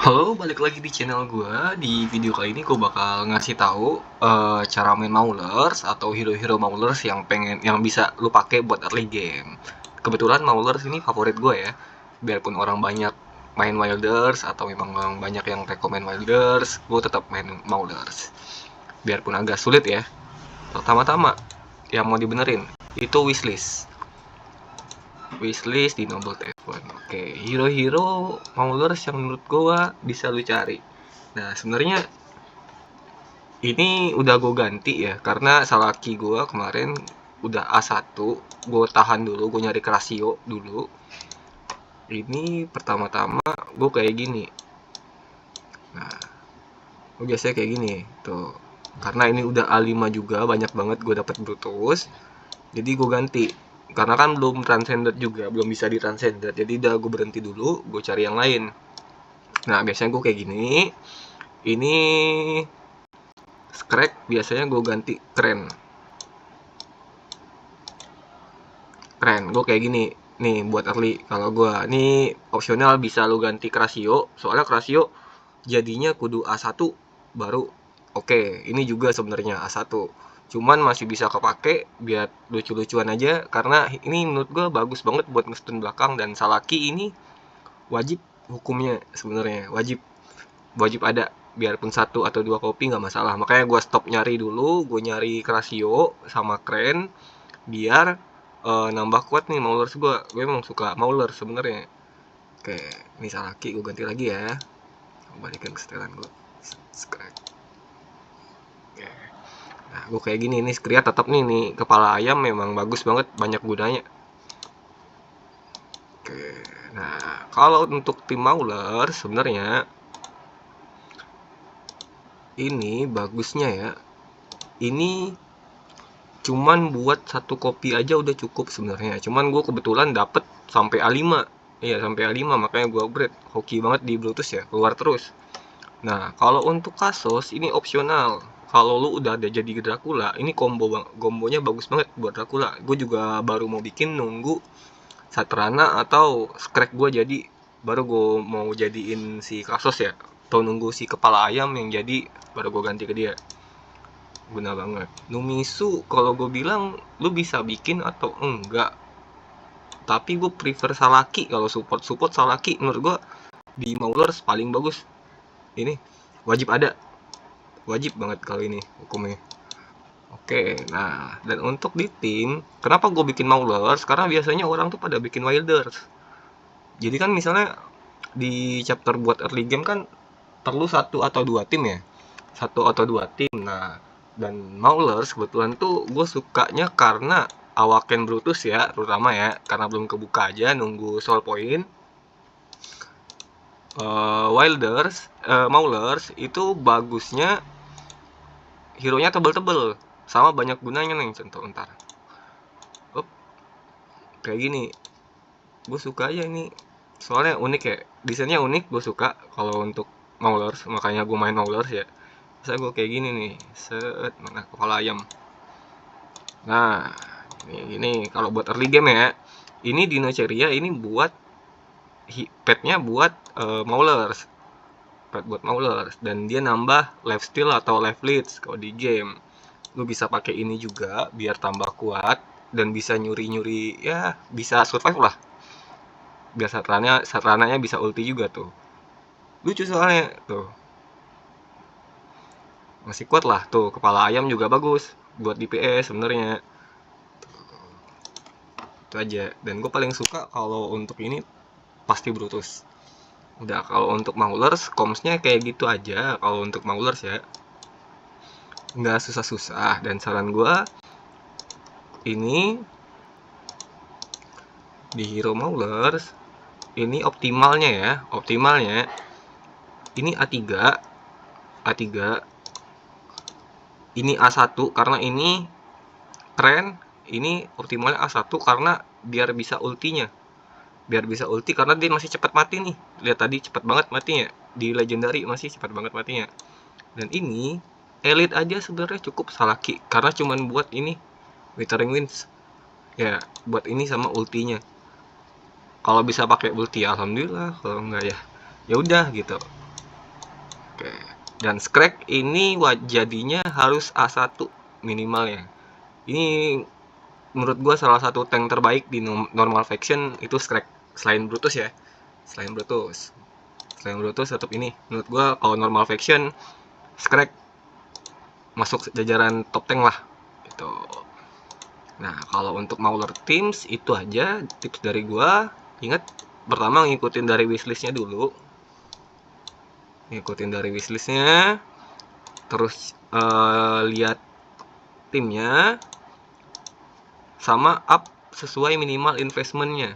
Halo, balik lagi di channel gue. Di video kali ini gue bakal ngasih tahu cara main Maulers atau hero-hero Maulers yang bisa lu pakai buat early game. Kebetulan Maulers ini favorit gue ya. Biarpun orang banyak main Wilders atau memang orang banyak yang rekomen Wilders, gue tetap main Maulers. Biarpun agak sulit ya. Pertama-tama yang mau dibenerin itu wishlist di Noble F1. Oke, hero-hero Maulers yang menurut gua bisa lu cari. Nah, sebenarnya ini udah gue ganti ya, karena Salaki gua kemarin udah A1, gue tahan dulu, gue nyari Krasio dulu. Ini pertama-tama gue kayak gini. Nah, gue biasanya kayak gini tuh. Karena ini udah A5 juga, banyak banget gue dapat Brutus. Jadi gue ganti. Karena kan belum transcended juga, belum bisa di transcended. Jadi udah gue berhenti dulu, gue cari yang lain. Nah, biasanya gue kayak gini. Ini crack, biasanya gue ganti keren. Gue kayak gini. Nih buat early. Kalau gue ini opsional bisa lu ganti Krasio. Soalnya Krasio jadinya kudu A1 baru oke. Ini juga sebenarnya A1. Cuman masih bisa kepake biar lucu-lucuan aja, karena ini menurut gue bagus banget buat nge-stun belakang. Dan Salaki ini wajib hukumnya, sebenarnya wajib ada, biarpun 1 atau 2 kopi nggak masalah. Makanya gue stop nyari dulu, gue nyari Krasio sama Kren biar nambah kuat nih Maulers gue emang suka Maulers sebenarnya. Oke, ini Salaki gue ganti lagi ya, balikin ke setelan gue. Nah, gue kayak gini nih, Skria tetap nih kepala ayam memang bagus banget, banyak gunanya. Oke, nah kalau untuk tim Mauler sebenarnya ini bagusnya ya, ini cuman buat 1 kopi aja udah cukup sebenarnya. Cuman gue kebetulan dapet sampai A5. Iya, sampai A5, makanya gue upgrade. Hoki banget di Bluetooth ya, keluar terus. Nah, kalau untuk Kasos ini opsional. Kalau lu udah ada jadi Dracula, ini kombonya bagus banget buat Dracula. Gue juga baru mau bikin, nunggu Satrana atau Scrag gue jadi, baru gue mau jadiin si Kasos ya. Atau nunggu si kepala ayam yang jadi, baru gue ganti ke dia. Guna banget. Numisu kalau gue bilang lu bisa bikin atau enggak. Tapi gue prefer Salaki. Kalau support Salaki menurut gue di Maulers paling bagus. Ini wajib ada, wajib banget kalau ini hukumnya. Oke, nah dan untuk di tim, kenapa gue bikin Maulers? Karena biasanya orang tuh pada bikin Wilders. Jadi kan misalnya di chapter buat early game kan perlu 1 atau 2 tim ya, 1 atau 2 tim. Nah, dan Maulers kebetulan tuh gue sukanya karena awaken Brutus ya, terutama ya, karena belum kebuka aja, nunggu soul point. Maulers itu bagusnya hero-nya tebel-tebel sama banyak gunanya nih. Contoh ntar kayak gini, gue suka aja ini, soalnya unik ya, desainnya unik, gue suka kalau untuk Maulers, makanya gue main Maulers ya. Saya gue kayak gini nih, set, mana kepala ayam. Nah, ini kalau buat early game ya, ini Dinoceria ini buat petnya buat Maulers, pet buat Maulers, dan dia nambah lifesteal atau life leads kalau di game. Lu bisa pakai ini juga biar tambah kuat dan bisa nyuri-nyuri ya, bisa survive lah. Biar satrananya bisa ulti juga tuh. Lucu soalnya tuh. Masih kuat lah tuh, kepala ayam juga bagus buat DPS sebenarnya. Itu aja. Dan gue paling suka kalau untuk ini pasti Brutus. Udah, kalau untuk Maulers komsnya kayak gitu aja. Kalau untuk Maulers ya nggak susah-susah, dan saran gue ini di hero Maulers ini optimalnya ini A3 ini A1 karena ini tren, ini optimalnya A1 karena biar bisa ulti karena dia masih cepat mati nih. Lihat tadi cepat banget matinya di legendary, masih cepat banget matinya. Dan ini elite aja sebenarnya cukup Salaki karena cuman buat ini Withering Winds ya, buat ini sama ultinya. Kalau bisa pakai ulti alhamdulillah, kalau enggak ya udah gitu. Oke. Dan Scrag ini jadinya harus A1 minimalnya. Ini menurut gua salah satu tank terbaik di normal faction itu Scrag, selain Brutus ya. Selain Brutus tetap ini menurut gua kalau normal faction Scrag masuk jajaran top tank lah gitu. Nah, kalau untuk Mauler Teams itu aja tips dari gua. Ingat, pertama ngikutin dari wishlistnya dulu. Terus lihat timnya, sama up sesuai minimal investmentnya.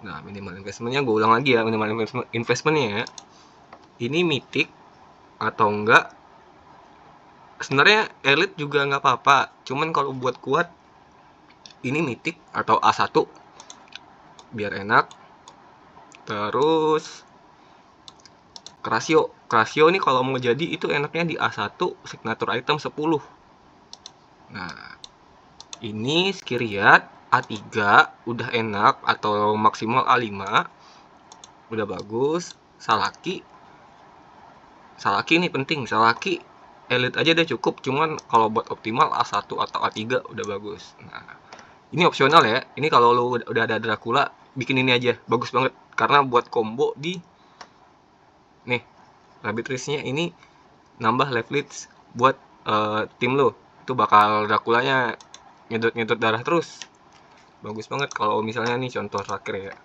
Nah, minimal investmentnya gue ulang lagi ya, minimal investmentnya ya. Ini mythic atau enggak? Sebenarnya elite juga nggak apa-apa, cuman kalau buat kuat ini mythic atau A1 biar enak. Terus Krasio nih kalau mau jadi itu enaknya di A1 signature item 10. Nah, ini Skiriat A3 udah enak, atau maksimal A5 udah bagus. Salaki ini penting, Salaki elite aja udah cukup, cuman kalau buat optimal A1 atau A3 udah bagus. Nah, ini opsional ya. Ini kalau lu udah ada Dracula, bikin ini aja, bagus banget. Karena buat combo di nih Rabbit Race-nya ini nambah leverage buat tim lo. Itu bakal Draculanya nyedot darah terus. Bagus banget kalau misalnya nih contoh terakhir ya.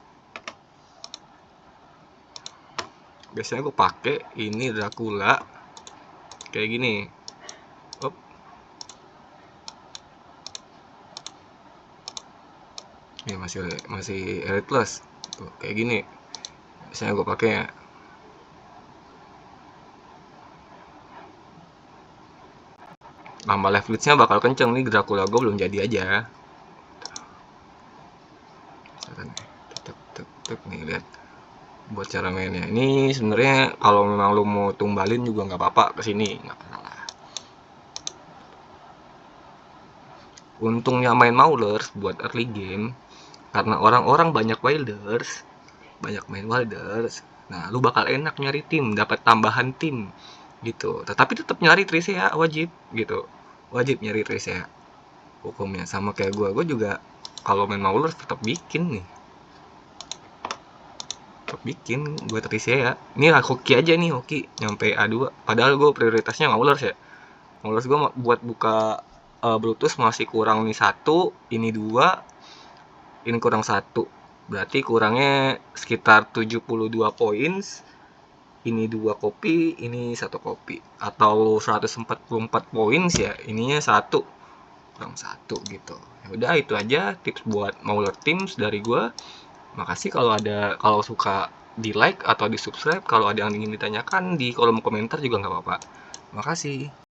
Biasanya gue pakai ini Dracula kayak gini. Op. Ini masih elite plus. Tuh, kayak gini. Biasanya gue pakai ya. Nambah leverage-nya bakal kenceng nih. Dracula gue belum jadi aja. Tek nih, lihat buat cara mainnya. Ini sebenarnya kalau memang lu mau tumbalin juga nggak apa-apa kesini, nggak masalah. Untungnya main Maulers buat early game, karena orang-orang banyak main Wilders. Nah, lu bakal enak nyari tim, dapat tambahan tim gitu. Tetapi tetap nyari Trisea wajib gitu. Wajib nyari Trisea. Hukumnya sama kayak gue juga kalau main Maulers tetap bikin nih. Bikin buat Trisea ya. Ini hoki aja nih, hoki nyampe A2. Padahal gue prioritasnya Maulers ya. Maulers gue buat buka Brutus masih kurang nih 1, ini 2, ini kurang 1. Berarti kurangnya sekitar 72 points. Ini 2 kopi, ini 1 kopi. Atau 144 points ya. Ininya 1, kurang 1 gitu. Ya udah, itu aja tips buat Mauler Teams dari gue. Makasih kalau suka di like atau di subscribe. Kalau ada yang ingin ditanyakan di kolom komentar juga nggak apa-apa. Makasih.